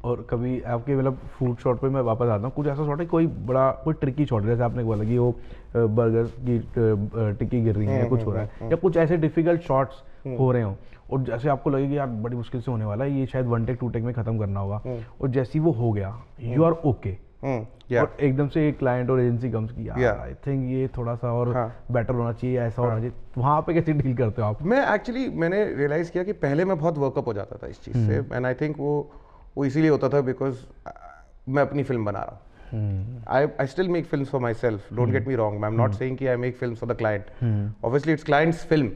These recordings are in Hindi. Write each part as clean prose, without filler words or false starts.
और कभी आपके मतलब फूड शॉट पे मैं वापस आता हूँ, कुछ ऐसा शॉट है कोई बड़ा कोई ट्रिकी शॉट है, जैसे आपने बोला कि वो बर्गर की टिक्की गिर रही है या कुछ हो रहा है, या कुछ ऐसे डिफिकल्ट शॉट्स हो रहे हो और जैसे आपको लगे कि यार बड़ी मुश्किल से होने वाला है, ये शायद 1 टेक 2 टेक में खत्म करना होगा, और जैसे ही वो हो गया यू आर ओके, और एकदम से एक क्लाइंट और एजेंसी कम्स की यार आई थिंक ये थोड़ा सा और बेटर होना चाहिए, ऐसा होना चाहिए, वहाँ पे कैसे डील करते हो आप? मैंने रियलाइज किया कि पहले मैं बहुत वर्कअप हो जाता था इस चीज़ से, एंड आई थिंक वो इसीलिए होता था बिकॉज मैं अपनी फिल्म बना रहा हूँ. I still make films for myself. Don't get me wrong. I'm not saying कि I make films for the client. Obviously it's client's film,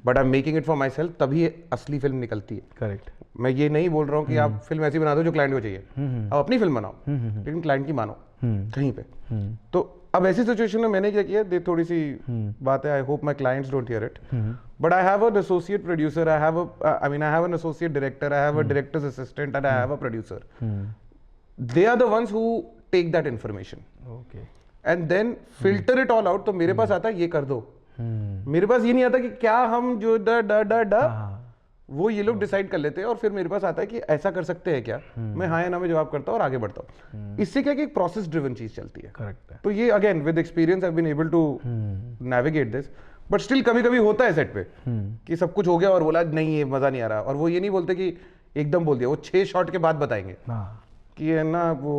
but I'm making it for myself. तभी असली फिल्म निकलती है. Correct. मैं ये नहीं बोल रहा हूँ कि आप फिल्म ऐसी बना दो जो क्लाइंट को चाहिए. आप अपनी फिल्म बनाओ, लेकिन क्लाइंट की मानो कहीं पे. तो अब ऐसी सिचुएशन में मैंने क्या किया, थोड़ी सी बात है. I hope my clients don't hear it, but I have an associate producer, I have an associate director, I have a directors assistant and I have a producer. They are the ones who take that information. Okay. And then filter it all out. तो मेरे पास आता है ये कर दो. मेरे पास ये नहीं आता कि क्या हम जो वो ये लोग डिसाइड कर लेते हैं, और फिर मेरे पास आता है कि ऐसा कर सकते हैं क्या. मैं हाँ या ना में जवाब करता हूँ और आगे बढ़ता हूँ. इससे क्या कि एक प्रोसेस ड्रिवन चीज चलती है. करेक्ट है. तो ये again with experience I have been able to navigate this. But still कभी कभी होता है सेट पे कि सब कुछ हो गया और बोला नहीं ये मजा नहीं आ रहा, और वो ये नहीं बोलते कि एकदम बोल दिया, वो 6 शॉट के बाद बताएंगे कि है ना वो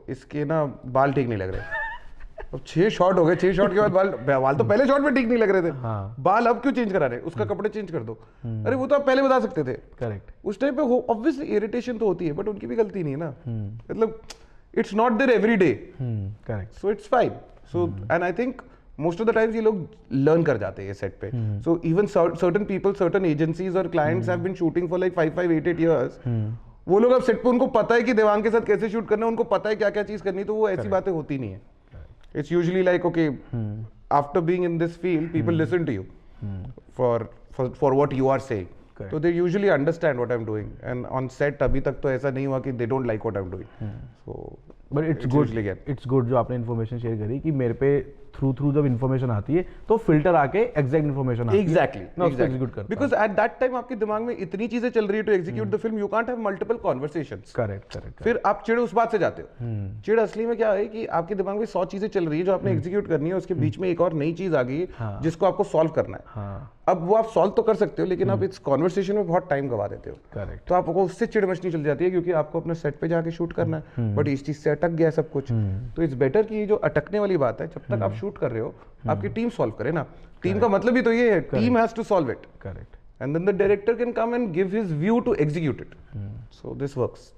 इसके ना बाल ठीक नहीं लग रहे. अब 6 शॉट हो गए, 6 शॉट के बाद बाल तो पहले शॉट में ठीक नहीं लग रहे थे. बाल अब क्यों चेंज करा रहे, उसका कपड़े चेंज कर दो. अरे वो तो आप पहले बता सकते थे. करेक्ट. उस टाइम पे ऑब्वियसली इरिटेशन तो होती है, बट उनकी भी गलती नहीं है ना. मतलब it's not there every day. Correct. So it's fine. So and I think most of the times ये लोग लर्न कर जाते हैं सेट पे. So even certain people, certain agencies और clients have been shooting for like 5-8 years. वो लोग अब सेट पे उनको पता है कि देवांग के साथ कैसे शूट करना है, उनको पता है क्या क्या चीज करनी है, तो वो ऐसी बातें होती नहीं है. It's usually like okay, after being in this field people listen to you for what you are saying, तो they usually understand what I am doing. And on set अभी तक तो ऐसा नहीं हुआ कि they don't like what I am doing. So but it's good जो आपने इन्फॉर्मेशन शेयर करी कि मेरे पे थ्रू जब इन्फॉर्मेशन आती है तो फिल्टर आके एग्जैक्ट इन्फॉर्मेशन आती है. Exactly. Because at that time आपके दिमाग में इतनी चीजें चल रही है to execute the film, you can't have multiple conversations. Correct. फिर आप चिड़ उस बात से जाते हो. चिड़ असली में क्या है कि आपके दिमाग में 100 चीजें चल रही है जो आपने एग्जीक्यूट करनी है, उसके बीच में एक और नई चीज आ गई जिसको आपको सॉल्व करना है. अब वो आप सॉल्व तो कर सकते हो, लेकिन आप इस कॉन्वर्सेशन में बहुत टाइम गवा देते हो. करेक्ट. तो आपको उससे चिड़ मचनी चल जाती है क्योंकि आपको अपने सेट पे जाके शूट करना है, बट इस चीज से अटक गया सब कुछ. तो इट्स बेटर कि जो अटकने वाली बात है, जब तक आप शूट कर रहे हो आपकी टीम सॉल्व करे ना. टीम का मतलब ही तो ये है, team has to solve it. Correct. And then the director can come and give his view to execute it. So this works.